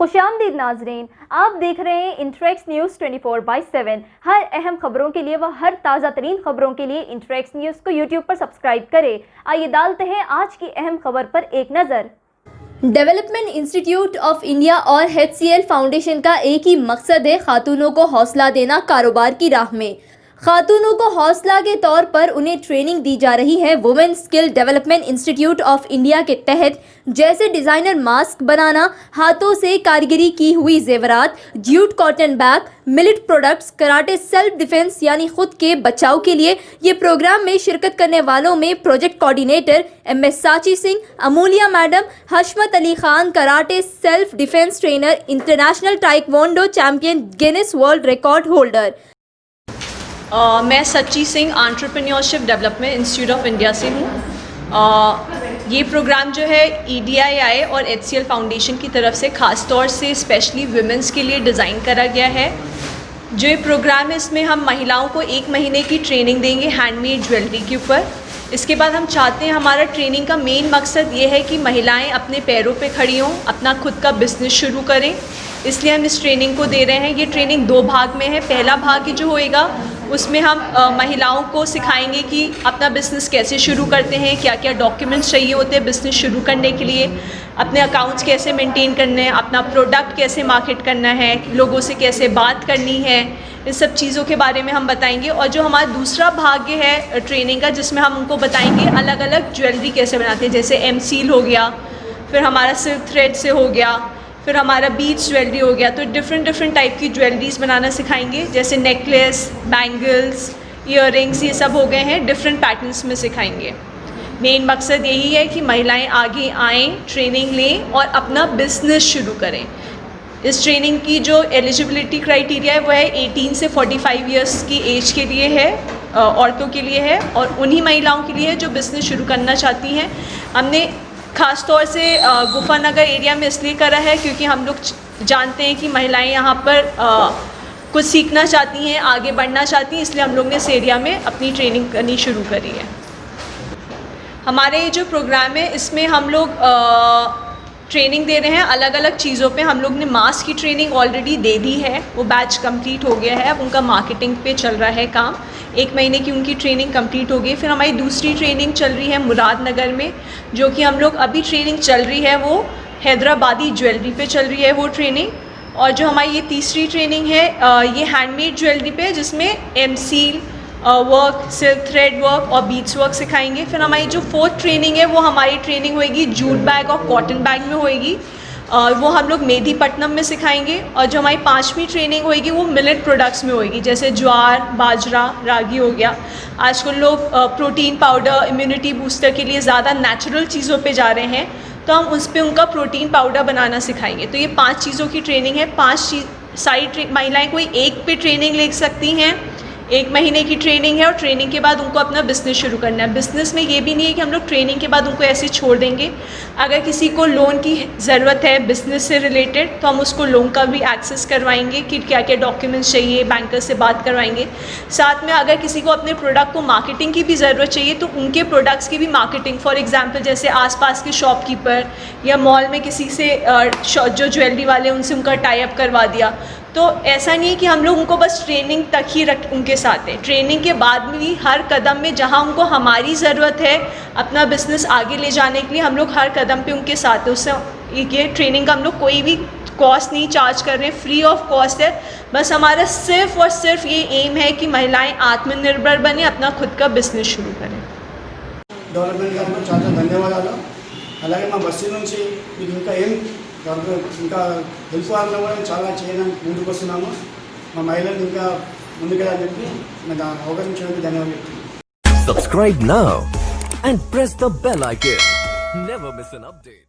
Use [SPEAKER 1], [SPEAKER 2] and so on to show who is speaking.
[SPEAKER 1] खुशामदीद नाजरीन, आप देख रहे हैं इंटरेक्स न्यूज़ 24/7। हर अहम खबरों के लिए व हर ताज़ा तरीन खबरों के लिए इंटरेक्स न्यूज़ को यूट्यूब पर सब्सक्राइब करें। आइए डालते हैं आज की अहम खबर पर एक नज़र। डेवलपमेंट इंस्टीट्यूट ऑफ इंडिया और HCL फाउंडेशन का एक ही मकसद है, खातूनों को हौसला देना कारोबार की राह में। खातूनों को हौसला के तौर पर उन्हें ट्रेनिंग दी जा रही है। Women skill development institute of India के तहत जैसे डिज़ाइनर मास्क बनाना, हाथों से कारीगरी की हुई जेवरात, jute cotton bag, millet products, karate self defence यानी खुद के बचाव के लिए। ये प्रोग्राम में शिरकत करने वालों में project coordinator MS Sachi Singh, Amulya madam, Hashmat Ali Khan, karate self defence trainer, international taekwondo champion, Guinness world record holder.
[SPEAKER 2] मैं Sachi Singh entrepreneurship development institute of India से हूँ। ये प्रोग्राम जो है EDII और HCL फाउंडेशन की तरफ से ख़ास तौर से स्पेशली वुमेंस के लिए डिज़ाइन करा गया है। जो ये प्रोग्राम है इसमें हम महिलाओं को 1 महीने की ट्रेनिंग देंगे हैंडमेड ज्वेलरी के ऊपर। इसके बाद हम चाहते हैं, हमारा ट्रेनिंग का मेन मकसद ये है कि महिलाएं अपने पैरों पे खड़ी हों, अपना खुद का बिज़नेस शुरू करें। इसलिए हम इस ट्रेनिंग को दे रहे हैं। ये ट्रेनिंग 2 भाग में है। पहला भाग जो होएगा उसमें हम महिलाओं को सिखाएंगे कि अपना बिज़नेस कैसे शुरू करते हैं, क्या क्या डॉक्यूमेंट्स चाहिए होते हैं बिज़नेस शुरू करने के लिए, अपने अकाउंट्स कैसे मेंटेन करने हैं, अपना प्रोडक्ट कैसे मार्केट करना है, लोगों से कैसे बात करनी है, इन सब चीज़ों के बारे में हम बताएंगे। और जो हमारा दूसरा भाग है ट्रेनिंग का, जिसमें हम उनको बताएंगे अलग अलग ज्वेलरी कैसे बनाते हैं, जैसे M-Seal हो गया, फिर हमारा सिल्क थ्रेड से हो गया, फिर हमारा बीड्स ज्वेलरी हो गया। तो डिफरेंट टाइप की ज्वेलरीज बनाना सिखाएंगे, जैसे नेकलेस, बैंगल्स, ईयररिंग्स, ये सब हो गए हैं, डिफरेंट पैटर्न्स में सिखाएंगे। मेन मकसद यही है कि महिलाएं आगे आएँ, ट्रेनिंग लें और अपना बिजनेस शुरू करें। इस ट्रेनिंग की जो एलिजिबिलिटी क्राइटेरिया है वो है 18 से 45 ईयर्स की एज के लिए है, औरतों के लिए है, और उन्हीं महिलाओं के लिए है जो बिज़नेस शुरू करना चाहती हैं। हमने ख़ास तौर से गुफानगर एरिया में इसलिए करा है क्योंकि हम लोग जानते हैं कि महिलाएं यहाँ पर कुछ सीखना चाहती हैं, आगे बढ़ना चाहती हैं, इसलिए हम लोग ने इस एरिया में अपनी ट्रेनिंग करनी शुरू करी है। हमारे ये जो प्रोग्राम है इसमें हम लोग ट्रेनिंग दे रहे हैं अलग अलग चीज़ों पे। हम लोग ने मास्क की ट्रेनिंग ऑलरेडी दे दी है, वो बैच कंप्लीट हो गया है। अब उनका मार्केटिंग पे चल रहा है काम। 1 महीने की उनकी ट्रेनिंग कंप्लीट हो गई। फिर हमारी दूसरी ट्रेनिंग चल रही है मुरादनगर में, जो कि हम लोग अभी ट्रेनिंग चल रही है वो हैदराबादी ज्वेलरी पे चल रही है वो ट्रेनिंग। और जो हमारी ये तीसरी ट्रेनिंग है ये हैंडमेड ज्वेलरी पे, जिसमें M-Seal work, silk thread work और बीड्स वर्क सिखाएंगे। फिर हमारी जो 4th ट्रेनिंग है वो हमारी ट्रेनिंग होएगी जूट बैग और कॉटन बैग में होएगी, वो हम लोग मेदीपट्टनम में सिखाएंगे। और जो हमारी 5वीं ट्रेनिंग होएगी वो मिलेट प्रोडक्ट्स में होएगी, जैसे ज्वार, बाजरा, रागी हो गया। आजकल लोग प्रोटीन पाउडर, इम्यूनिटी बूस्टर के लिए ज़्यादा नेचुरल चीज़ों पे जा रहे हैं, तो हम उस पर उनका प्रोटीन पाउडर बनाना सिखाएंगे। तो ये 5 चीज़ों की ट्रेनिंग है। 5 सारी महिलाएँ कोई एक पे ट्रेनिंग ले सकती हैं। 1 महीने की ट्रेनिंग है और ट्रेनिंग के बाद उनको अपना बिज़नेस शुरू करना है। बिज़नेस में ये भी नहीं है कि हम लोग ट्रेनिंग के बाद उनको ऐसे छोड़ देंगे। अगर किसी को लोन की ज़रूरत है बिज़नेस से रिलेटेड, तो हम उसको लोन का भी एक्सेस करवाएंगे कि क्या क्या डॉक्यूमेंट्स चाहिए, बैंकर से बात करवाएंगे। साथ में अगर किसी को अपने प्रोडक्ट को मार्केटिंग की भी ज़रूरत चाहिए, तो उनके प्रोडक्ट्स की भी मार्केटिंग, फॉर एग्जाम्पल जैसे आसपास के शॉपकीपर या मॉल में किसी से जो ज्वेलरी वाले उनसे उनका टाई अप करवा दिया। तो ऐसा नहीं है कि हम लोग उनको बस ट्रेनिंग तक ही उनके साथ है। ट्रेनिंग के बाद भी हर कदम में जहाँ उनको हमारी ज़रूरत है अपना बिज़नेस आगे ले जाने के लिए, हम लोग हर कदम पे उनके साथ है। उससे ये ट्रेनिंग का हम लोग कोई भी कॉस्ट नहीं चार्ज कर रहे हैं, फ्री ऑफ कॉस्ट है। बस हमारा सिर्फ और सिर्फ ये एम है कि महिलाएं आत्मनिर्भर बने, अपना खुद का बिज़नेस शुरू करें।
[SPEAKER 3] డెవలప్మెంట్ గారికి చాలా ధన్యవాదాలు. అలాగే మా బస్తీ నుంచి మీకు ఇంకా ఏం ఇంకా హెల్ప్ వాళ్ళలో కూడా చాలా చేయడానికి ముందుకు వస్తున్నాము. మా మహిళలు ఇంకా ముందుకెళ్ళాలని చెప్పి నాకు అవకాశం ఇచ్చినందుకు ధన్యవాదాలు చెప్తున్నాను.
[SPEAKER 4] Subscribe now and press the bell icon. Never miss an update.